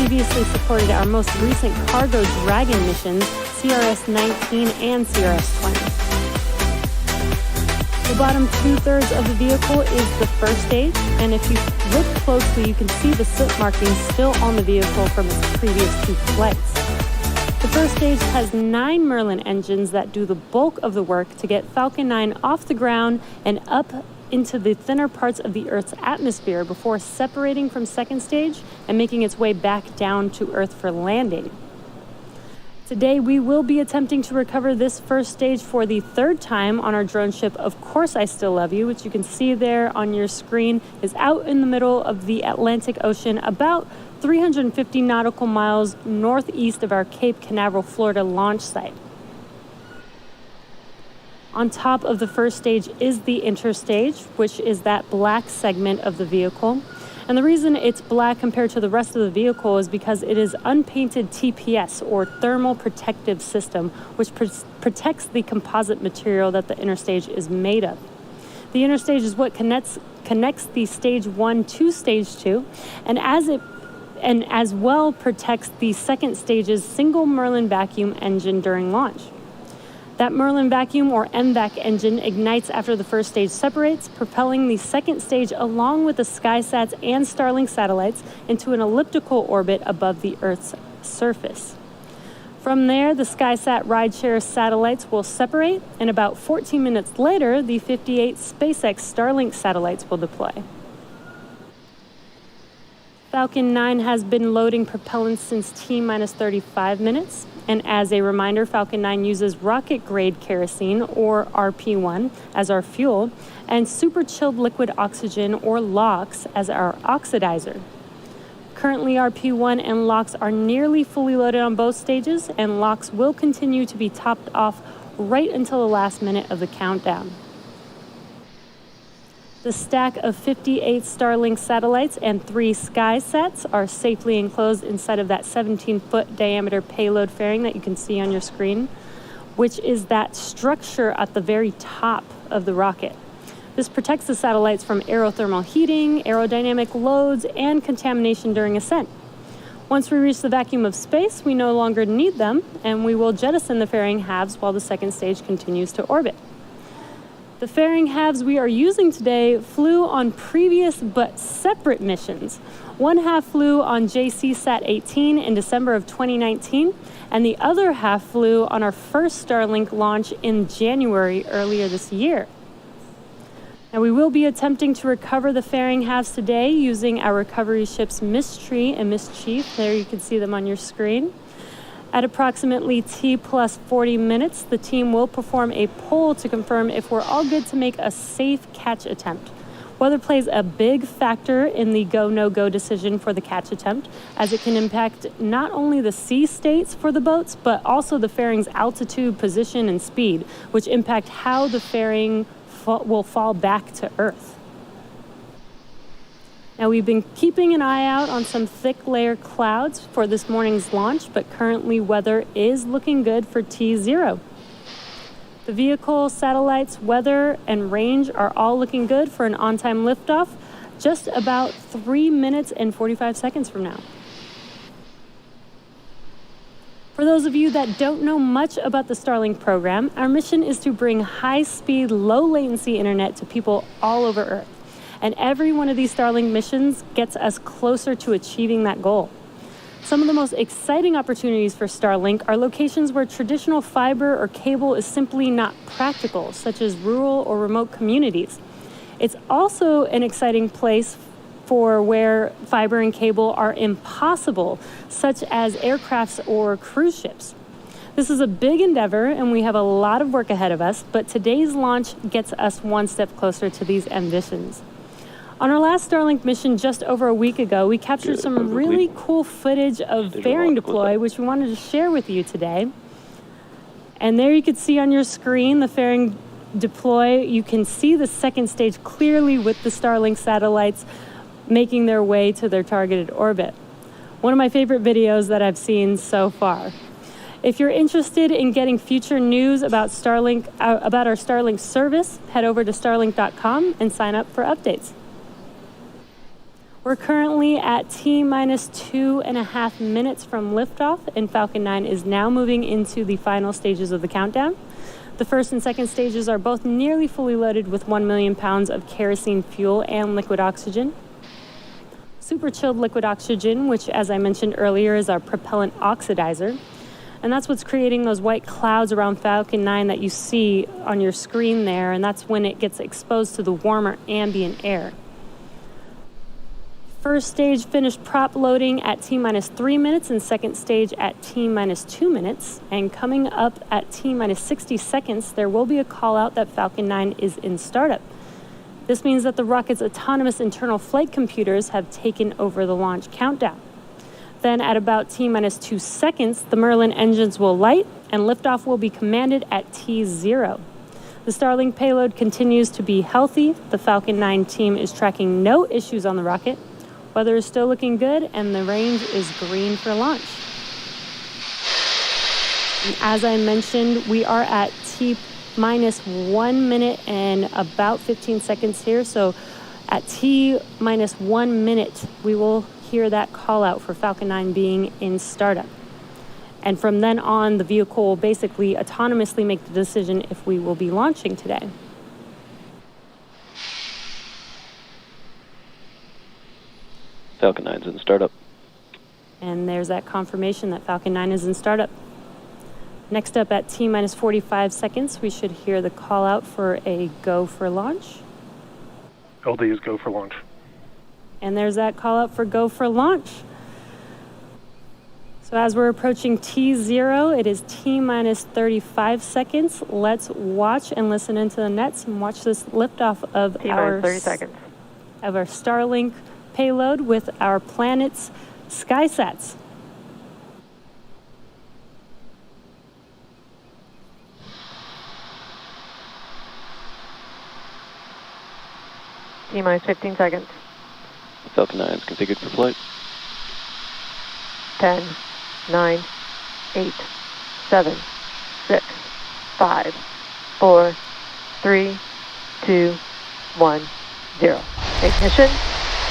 previously supported our most recent cargo Dragon missions, CRS-19 and CRS-20. The bottom 2/3 of the vehicle is the first stage, and if you look closely, you can see the soot markings still on the vehicle from its previous 2 flights. The first stage has 9 Merlin engines that do the bulk of the work to get Falcon 9 off the ground and up into the thinner parts of the Earth's atmosphere before separating from second stage and making its way back down to Earth for landing. Today, we will be attempting to recover this first stage for the 3rd time on our drone ship, Of Course I Still Love You, which you can see there on your screen, is out in the middle of the Atlantic Ocean, about 350 nautical miles northeast of our Cape Canaveral, Florida launch site. On top of the first stage is the interstage, which is that black segment of the vehicle. And the reason it's black compared to the rest of the vehicle is because it is unpainted TPS, or thermal protective system, which protects the composite material that the interstage is made of. The interstage is what connects the stage 1 to stage 2, and as well protects the second stage's single Merlin vacuum engine during launch. That Merlin vacuum, or MVAC engine, ignites after the first stage separates, propelling the second stage along with the SkySats and Starlink satellites into an elliptical orbit above the Earth's surface. From there, the SkySat Rideshare satellites will separate, and about 14 minutes later, the 58 SpaceX Starlink satellites will deploy. Falcon 9 has been loading propellant since T-minus 35 minutes. And as a reminder, Falcon 9 uses rocket-grade kerosene, or RP1, as our fuel, and super chilled liquid oxygen, or LOX, as our oxidizer. Currently, RP1 and LOX are nearly fully loaded on both stages, and LOX will continue to be topped off right until the last minute of the countdown. The stack of 58 Starlink satellites and 3 SkySats are safely enclosed inside of that 17-foot diameter payload fairing that you can see on your screen, which is that structure at the very top of the rocket. This protects the satellites from aerothermal heating, aerodynamic loads, and contamination during ascent. Once we reach the vacuum of space, we no longer need them, and we will jettison the fairing halves while the second stage continues to orbit. The fairing halves we are using today flew on previous but separate missions. One half flew on JCSat 18 in December of 2019, and the other half flew on our first Starlink launch in January earlier this year. Now, we will be attempting to recover the fairing halves today using our recovery ships Mystery and Mischief. There you can see them on your screen. At approximately T plus 40 minutes, the team will perform a poll to confirm if we're all good to make a safe catch attempt. Weather plays a big factor in the go, no-go decision for the catch attempt, as it can impact not only the sea states for the boats, but also the fairing's altitude, position, and speed, which impact how the fairing will fall back to Earth. Now, we've been keeping an eye out on some thick layer clouds for this morning's launch, but currently weather is looking good for T0. The vehicle, satellites, weather, and range are all looking good for an on-time liftoff just about 3 minutes and 45 seconds from now. For those of you that don't know much about the Starlink program, our mission is to bring high-speed, low-latency internet to people all over Earth. And every one of these Starlink missions gets us closer to achieving that goal. Some of the most exciting opportunities for Starlink are locations where traditional fiber or cable is simply not practical, such as rural or remote communities. It's also an exciting place for where fiber and cable are impossible, such as aircrafts or cruise ships. This is a big endeavor, and we have a lot of work ahead of us, but today's launch gets us one step closer to these ambitions. On our last Starlink mission just over a week ago, we captured some really cool footage of fairing deploy, which we wanted to share with you today. And there you can see on your screen the fairing deploy. You can see the second stage clearly with the Starlink satellites making their way to their targeted orbit. One of my favorite videos that I've seen so far. If you're interested in getting future news about Starlink, about our Starlink service, head over to starlink.com and sign up for updates. We're currently at T minus 2.5 minutes from liftoff, and Falcon 9 is now moving into the final stages of the countdown. The first and second stages are both nearly fully loaded with 1 million pounds of kerosene fuel and liquid oxygen. Super chilled liquid oxygen, which, as I mentioned earlier, is our propellant oxidizer. And that's what's creating those white clouds around Falcon 9 that you see on your screen there, and that's when it gets exposed to the warmer ambient air. First stage finished prop loading at T minus 3 minutes and second stage at T minus 2 minutes. And coming up at T minus 60 seconds, there will be a call out that Falcon 9 is in startup. This means that the rocket's autonomous internal flight computers have taken over the launch countdown. Then at about T minus 2 seconds, the Merlin engines will light and liftoff will be commanded at T0. The Starlink payload continues to be healthy. The Falcon 9 team is tracking no issues on the rocket. Weather is still looking good, and the range is green for launch. And as I mentioned, we are at T minus 1 minute and about 15 seconds here. So at T minus 1 minute, we will hear that call out for Falcon 9 being in startup. And from then on, the vehicle will basically autonomously make the decision if we will be launching today. Falcon 9's in startup. And there's that confirmation that Falcon 9 is in startup. Next up at T minus 45 seconds, we should hear the call out for a go for launch. LD is go for launch. And there's that call out for go for launch. So as we're approaching T0, it is T minus 35 seconds. Let's watch and listen into the nets and watch this liftoff of our 30 seconds. Of our Starlink payload with our planet's SkySats. T minus 15 seconds. Falcon 9 is configured for flight. 10, 9, 8, 7, 6, 5, 4, 3, 2, 1, 0. Ignition.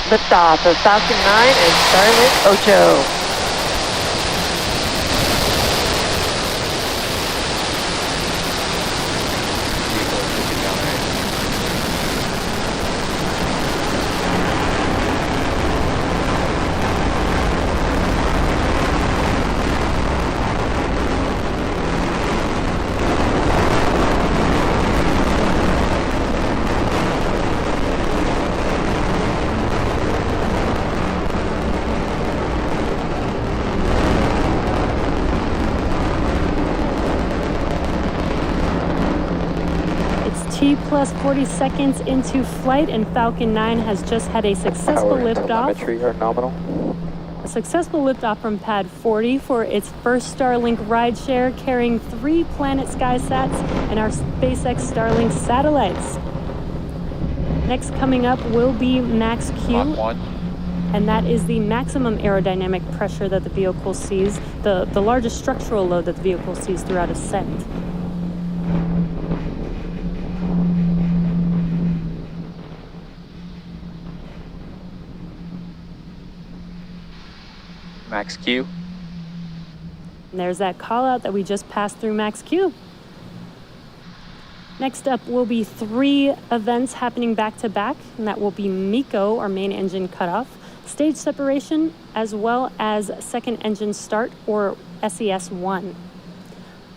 Liftoff of Falcon 9 and Starlink 8. T plus 40 seconds into flight, and Falcon 9 has just had a successful liftoff. Telemetry are nominal. A successful liftoff from pad 40 for its first Starlink rideshare, carrying 3 Planet SkySats and our SpaceX Starlink satellites. Next coming up will be Max Q. Mach 1. And that is the maximum aerodynamic pressure that the vehicle sees, the largest structural load that the vehicle sees throughout ascent. Max Q. And there's that call out that we just passed through Max Q. Next up will be 3 events happening back to back, and that will be MECO, or main engine cutoff, stage separation, as well as second engine start, or SES-1.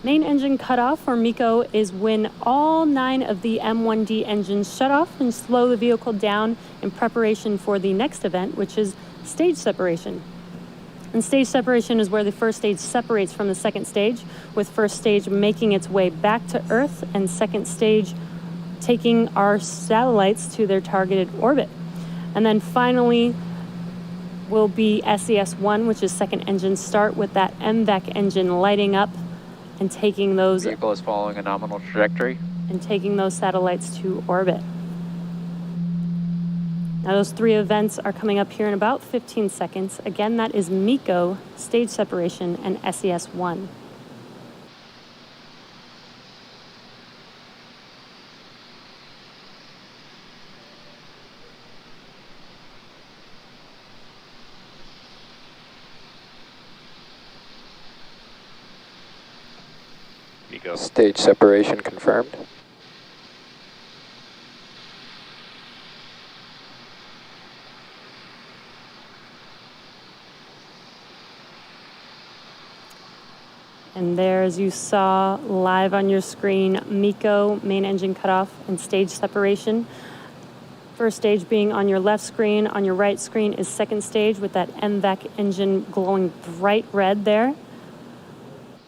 Main engine cutoff, or MECO, is when all 9 of the M1D engines shut off and slow the vehicle down in preparation for the next event, which is stage separation. And stage separation is where the first stage separates from the second stage, with first stage making its way back to Earth and second stage taking our satellites to their targeted orbit. And then finally will be SES-1, which is second engine start, with that MVAC engine lighting up and taking those Vehicle is following a nominal trajectory. and taking those satellites to orbit. Now those 3 events are coming up here in about 15 seconds. Again, that is MECO, stage separation, and SES-1. MECO. Stage separation confirmed. And there, as you saw live on your screen, MECO, main engine cutoff, and stage separation. First stage being on your left screen. On your right screen is second stage with that MVAC engine glowing bright red there.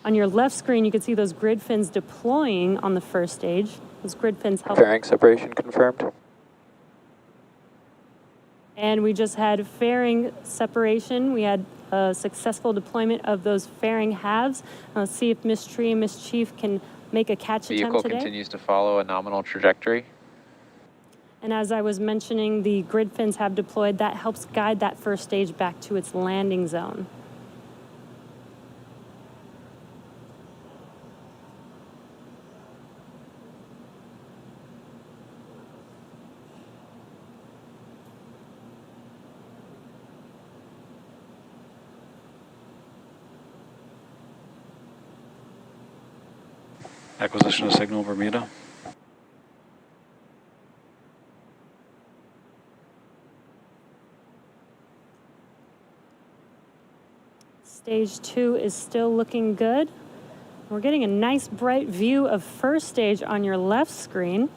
On your left screen, you can see those grid fins deploying on the first stage. Those grid fins help. Fairing separation confirmed. And we just had fairing separation. We had a successful deployment of those fairing halves. Let's see if Miss Tree and Miss Chief can make a catch attempt Vehicle today. continues to follow a nominal trajectory. And as I was mentioning, the grid fins have deployed. That helps guide that first stage back to its landing zone. Acquisition of signal Bermuda. Stage 2 is still looking good. We're getting a nice bright view of first stage on your left screen.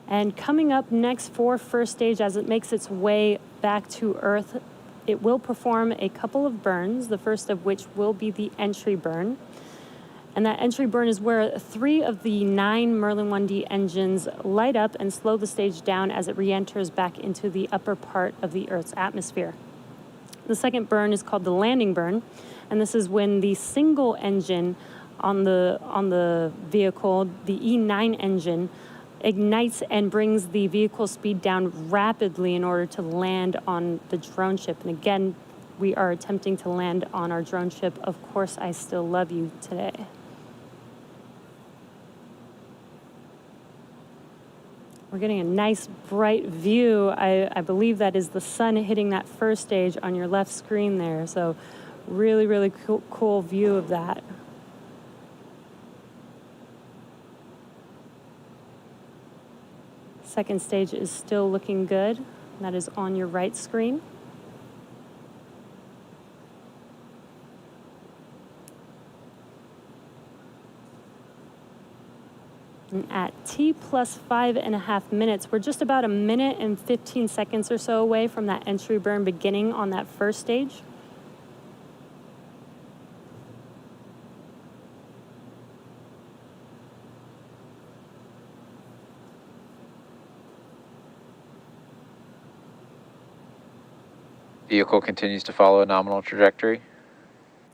And coming up next for first stage, as it makes its way back to Earth, it will perform a couple of burns, the first of which will be the entry burn. And that entry burn is where 3 of the 9 Merlin 1D engines light up and slow the stage down as it re-enters back into the upper part of the Earth's atmosphere. The second burn is called the landing burn, and this is when the single engine on the vehicle, the E9 engine, ignites and brings the vehicle speed down rapidly in order to land on the drone ship. And again, we are attempting to land on our drone ship, Of Course I Still Love You, today. We're getting a nice bright view. I believe that is the sun hitting that first stage on your left screen there. So really, really cool view of that. Second stage is still looking good. That is on your right screen. And at T plus 5.5 minutes, we're just about 1 minute and 15 seconds or so away from that entry burn beginning on that first stage. Vehicle continues to follow a nominal trajectory.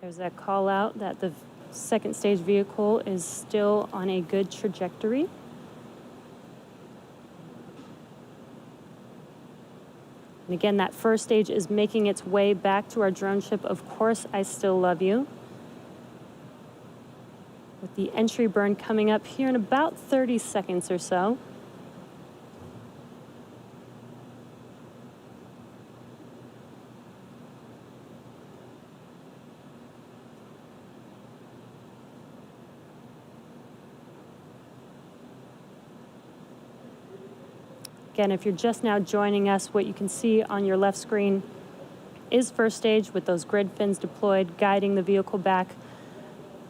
There's that call out that the second stage vehicle is still on a good trajectory. And again, that first stage is making its way back to our drone ship, Of Course I Still Love You. With the entry burn coming up here in about 30 seconds or so. Again, if you're just now joining us, what you can see on your left screen is first stage with those grid fins deployed, guiding the vehicle back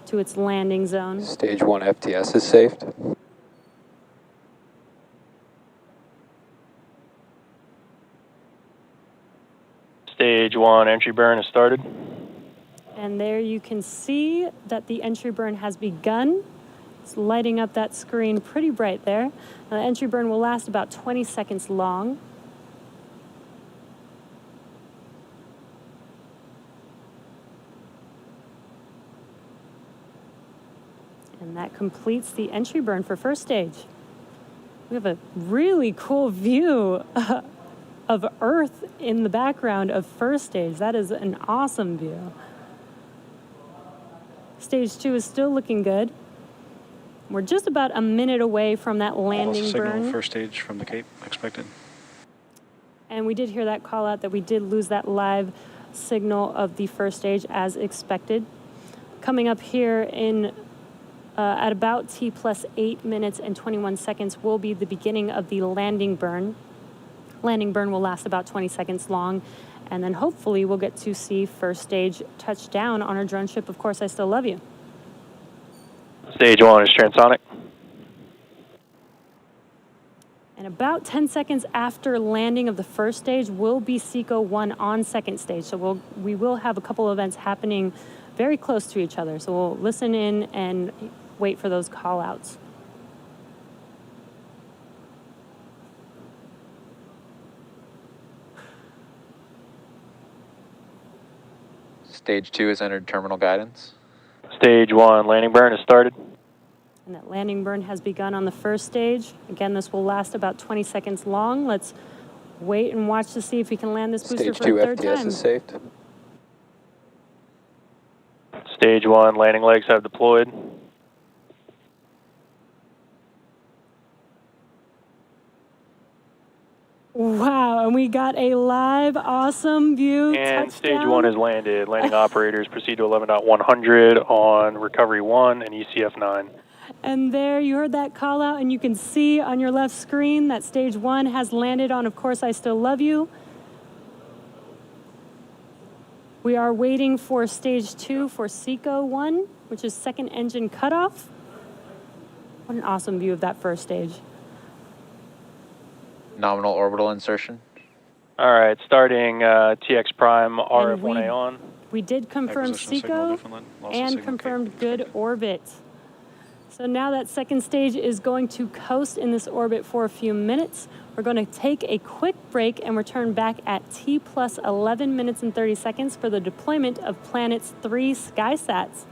to its landing zone. Stage 1 FTS is saved. Stage 1 entry burn has started. And there you can see that the entry burn has begun. It's lighting up that screen pretty bright there. The entry burn will last about 20 seconds long. And that completes the entry burn for first stage. We have a really cool view of Earth in the background of first stage. That is an awesome view. Stage 2 is still looking good. We're just about 1 minute away from that landing Signal burn. first stage from the Cape expected. And we did hear that call out that we did lose that live signal of the first stage as expected. Coming up here in at about T plus 8 minutes and 21 seconds will be the beginning of the landing burn. Landing burn will last about 20 seconds long, and then hopefully we'll get to see first stage touch down on our drone ship. Of course, I still love you. Stage 1 is transonic. And about 10 seconds after landing of the first stage will be SECO 1 on second stage. So we will have a couple events happening very close to each other. So we'll listen in and wait for those call outs. Stage 2 has entered terminal guidance. Stage 1 landing burn has started. And that landing burn has begun on the first stage. Again, this will last about 20 seconds long. Let's wait and watch to see if we can land this booster Stage for 2 a third FTS time. is saved. Stage 1 landing legs have deployed. Wow, and we got a live, awesome view. And touchdown. stage 1 is landed. Landing operators proceed to 11.100 on recovery 1 and ECF 9. And there, you heard that call out, and you can see on your left screen that stage 1 has landed on Of Course I Still Love You. We are waiting for stage 2 for SECO 1, which is second engine cutoff. What an awesome view of that first stage. Nominal orbital insertion. All right, starting TX prime RF1A on. We did confirm Acquisition signal SECO Newfoundland, loss of and signal confirmed Cape good expected. orbit. So now that second stage is going to coast in this orbit for a few minutes. We're going to take a quick break and return back at T plus 11 minutes and 30 seconds for the deployment of Planet's 3 SkySats.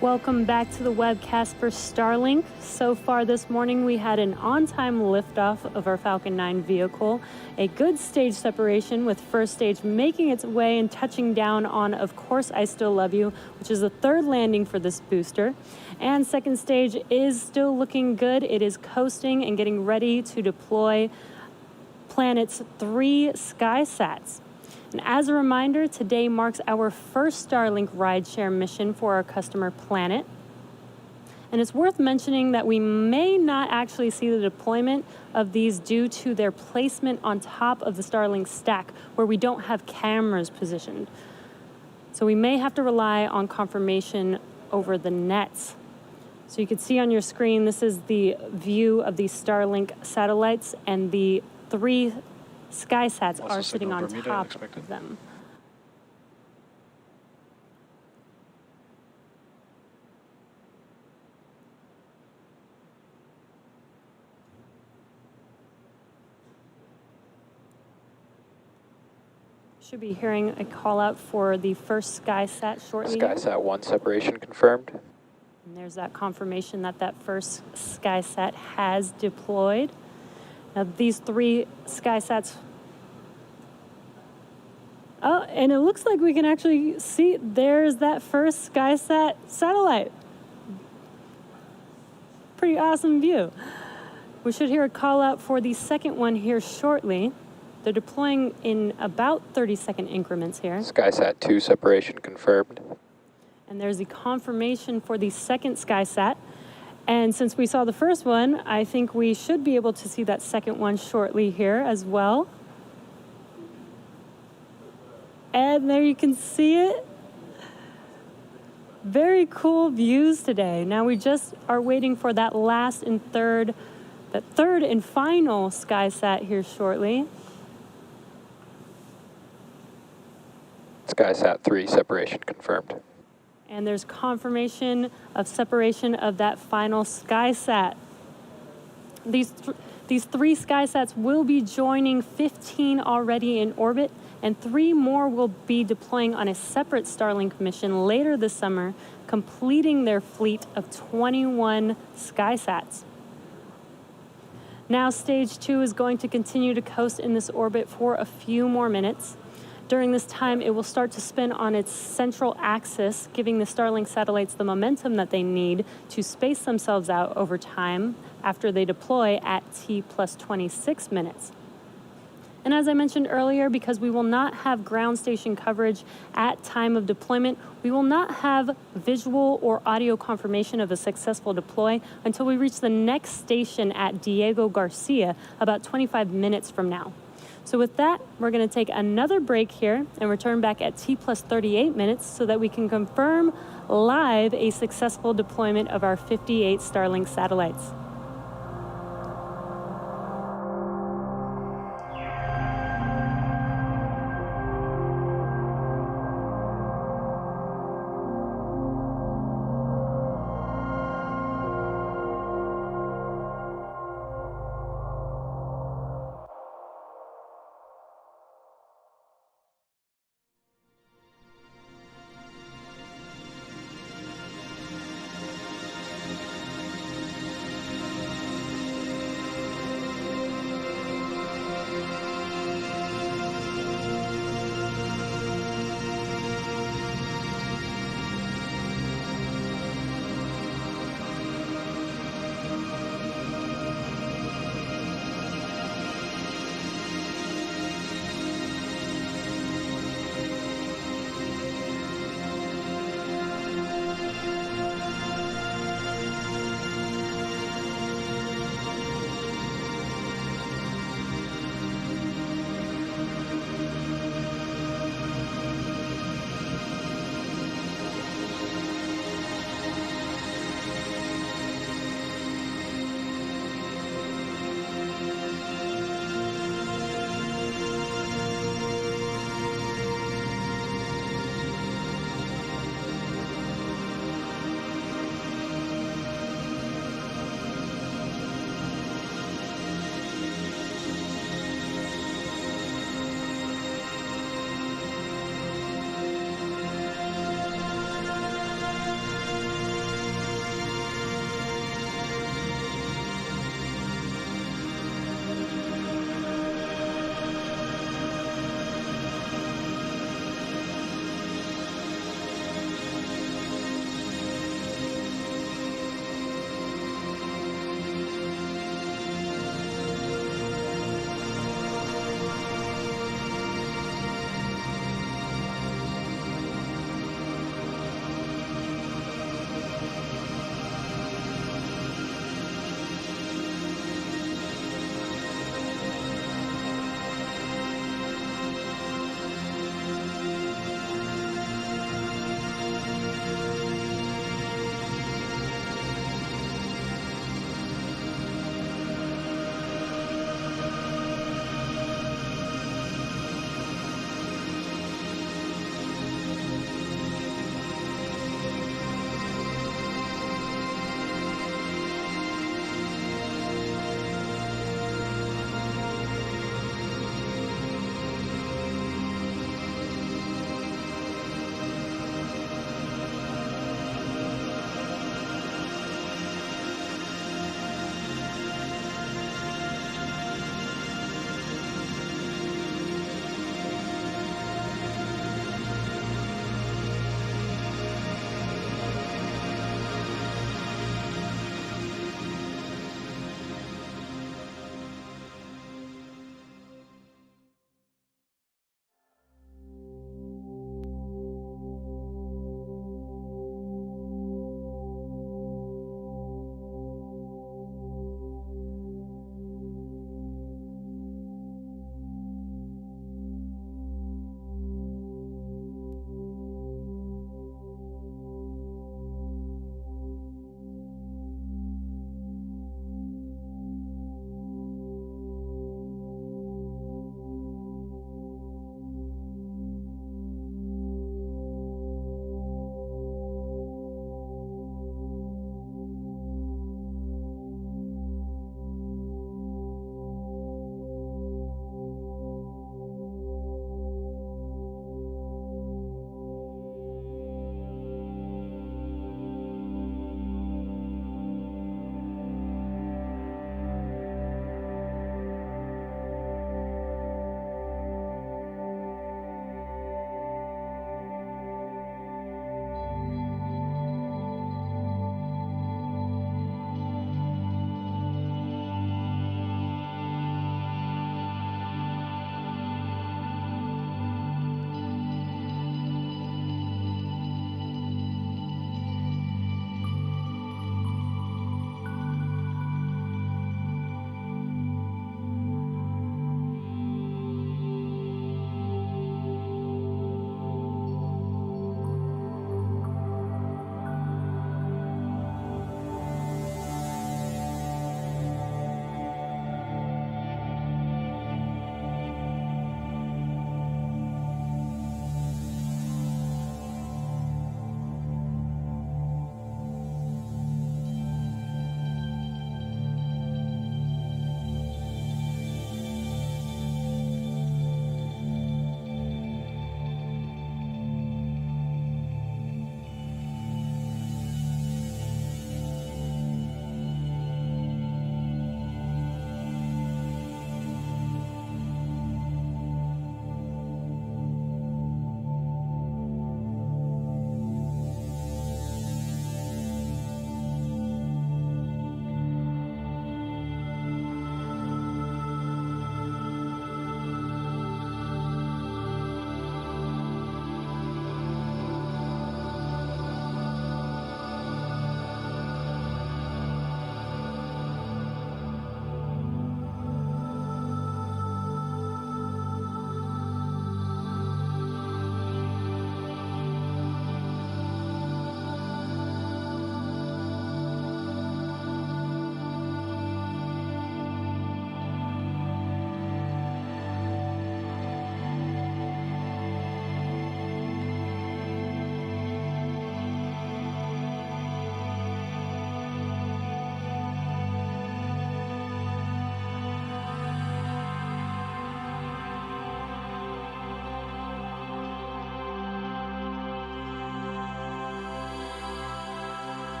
Welcome back to the webcast for Starlink. So far this morning, we had an on-time liftoff of our Falcon 9 vehicle, a good stage separation with first stage making its way and touching down on Of Course I Still Love You, which is the third landing for this booster. And second stage is still looking good. It is coasting and getting ready to deploy Planet's 3 SkySats. And as a reminder, today marks our first Starlink rideshare mission for our customer Planet. And it's worth mentioning that we may not actually see the deployment of these due to their placement on top of the Starlink stack where we don't have cameras positioned. So we may have to rely on confirmation over the nets. So you can see on your screen, this is the view of the Starlink satellites, and the 3 SkySats Loss are of sitting signal on Bermuda top expected. of them. Should be hearing a call out for the first SkySat shortly. SkySat 1 separation confirmed. And there's that confirmation that that first SkySat has deployed. Now these 3 SkySats. Oh, and it looks like we can actually see there's that first SkySat satellite. Pretty awesome view. We should hear a call out for the second one here shortly. They're deploying in about 30-second increments here. SkySat 2 separation confirmed. And there's the confirmation for the second SkySat. And since we saw the first one, I think we should be able to see that second one shortly here as well. And there you can see it. Very cool views today. Now we just are waiting for that third and final SkySat here shortly. SkySat 3 separation confirmed. And there's confirmation of separation of that final SkySat. These 3 SkySats will be joining 15 already in orbit, and 3 more will be deploying on a separate Starlink mission later this summer, completing their fleet of 21 SkySats. Now, stage 2 is going to continue to coast in this orbit for a few more minutes. During this time, it will start to spin on its central axis, giving the Starlink satellites the momentum that they need to space themselves out over time after they deploy at T+26 minutes. And as I mentioned earlier, because we will not have ground station coverage at time of deployment, we will not have visual or audio confirmation of a successful deploy until we reach the next station at Diego Garcia about 25 minutes from now. So with that, we're going to take another break here and return back at T+38 minutes so that we can confirm live a successful deployment of our 58 Starlink satellites.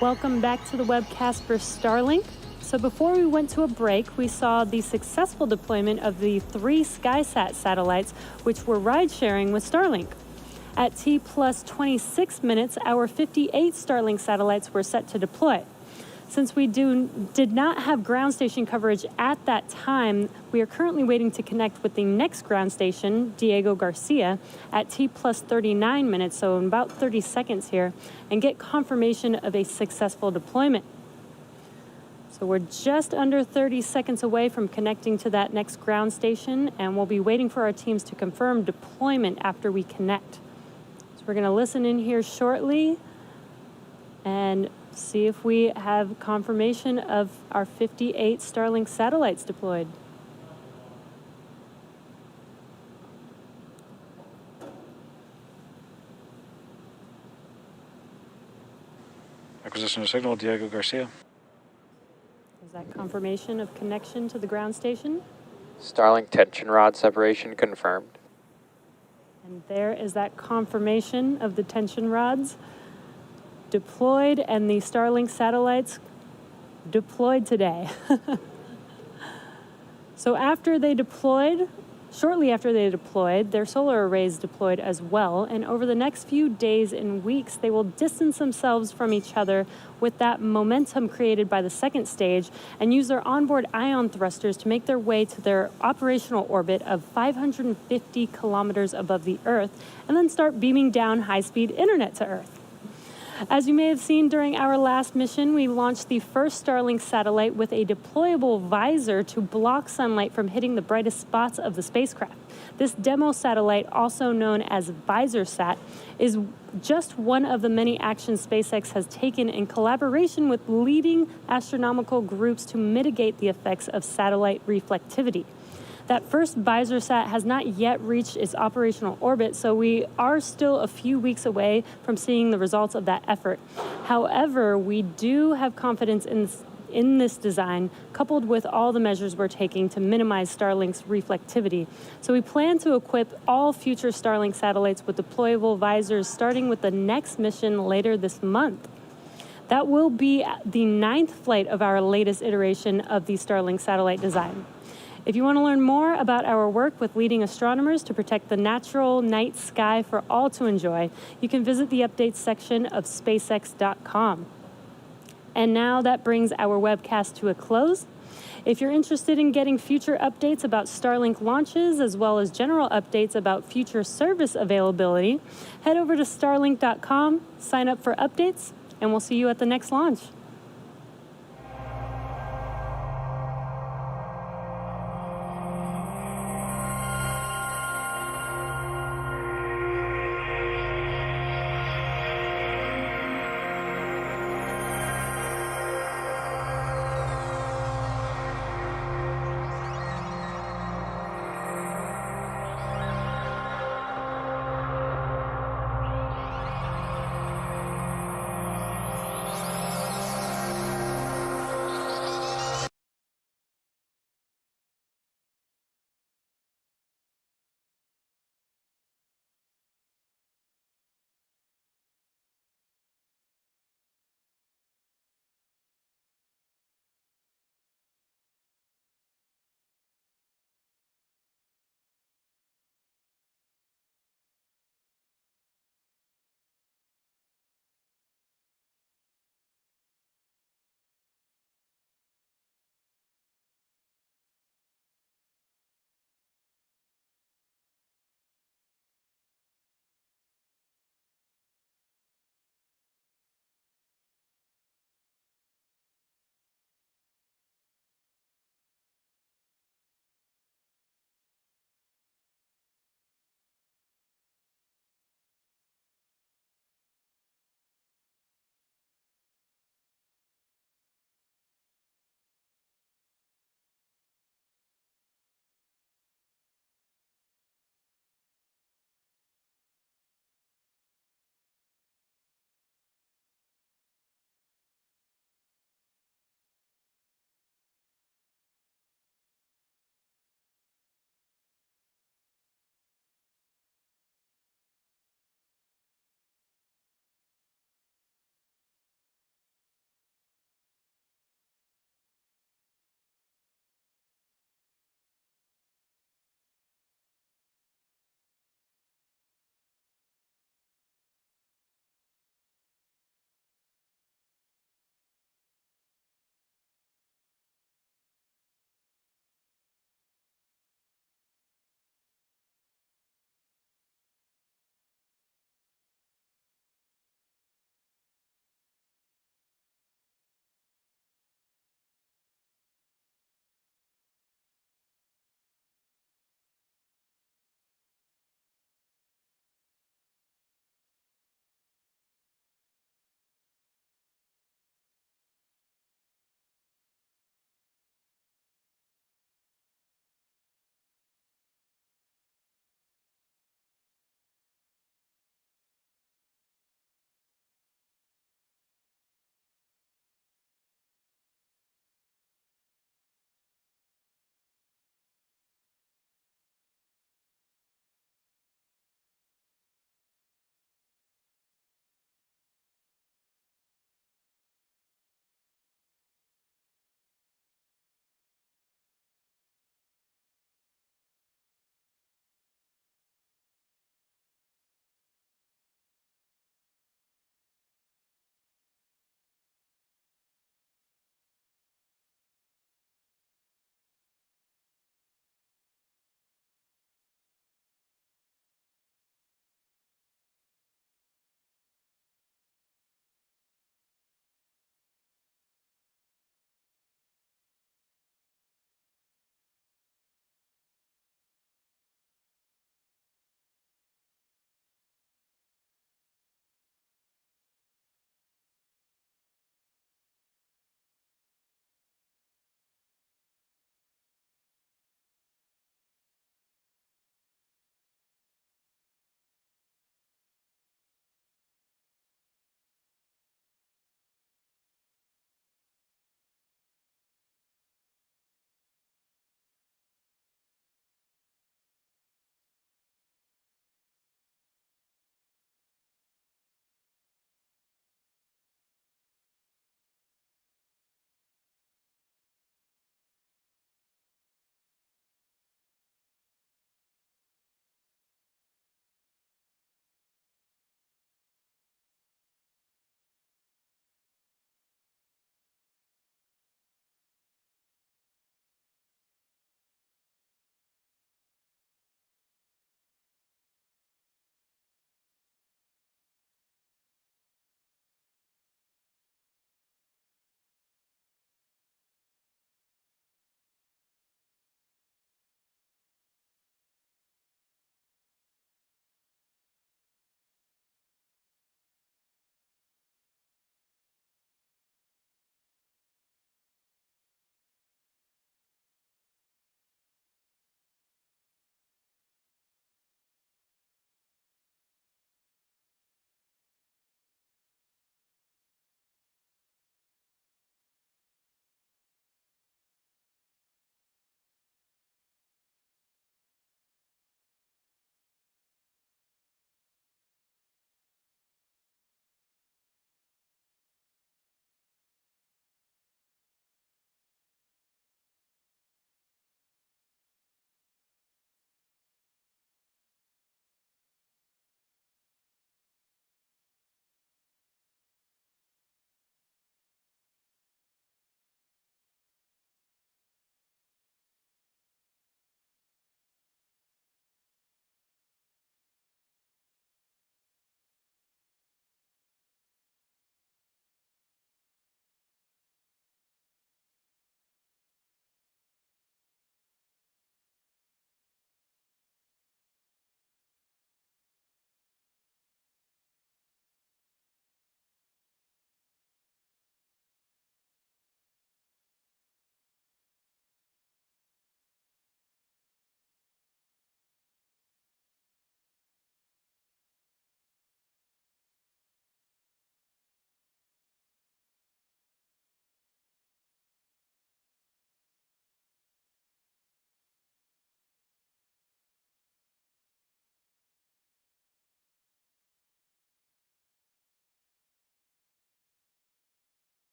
Welcome back to the webcast for Starlink. So before we went to a break, we saw the successful deployment of the 3 SkySat satellites, which were ride-sharing with Starlink. At T plus 26 minutes, our 58 Starlink satellites were set to deploy. Since we did not have ground station coverage at that time, we are currently waiting to connect with the next ground station, Diego Garcia, at T plus 39 minutes, so in about 30 seconds here, and get confirmation of a successful deployment. So we're just under 30 seconds away from connecting to that next ground station, and we'll be waiting for our teams to confirm deployment after we connect. So we're going to listen in here shortly and see if we have confirmation of our 58 Starlink satellites deployed. Acquisition of signal, Diego Garcia. Is that confirmation of connection to the ground station? Starlink tension rod separation confirmed. And there is that confirmation of the tension rods deployed and the Starlink satellites deployed today. So shortly after they deployed, their solar arrays deployed as well, and over the next few days and weeks, they will distance themselves from each other with that momentum created by the second stage and use their onboard ion thrusters to make their way to their operational orbit of 550 kilometers above the Earth, and then start beaming down high-speed internet to Earth. As you may have seen during our last mission, we launched the first Starlink satellite with a deployable visor to block sunlight from hitting the brightest spots of the spacecraft. This demo satellite, also known as VisorSat, is just one of the many actions SpaceX has taken in collaboration with leading astronomical groups to mitigate the effects of satellite reflectivity. That first VisorSat has not yet reached its operational orbit, so we are still a few weeks away from seeing the results of that effort. However, we do have confidence in this design, coupled with all the measures we're taking to minimize Starlink's reflectivity. So we plan to equip all future Starlink satellites with deployable visors, starting with the next mission later this month. That will be the 9th flight of our latest iteration of the Starlink satellite design. If you want to learn more about our work with leading astronomers to protect the natural night sky for all to enjoy, you can visit the updates section of SpaceX.com. And now that brings our webcast to a close. If you're interested in getting future updates about Starlink launches, as well as general updates about future service availability, head over to Starlink.com, sign up for updates, and we'll see you at the next launch.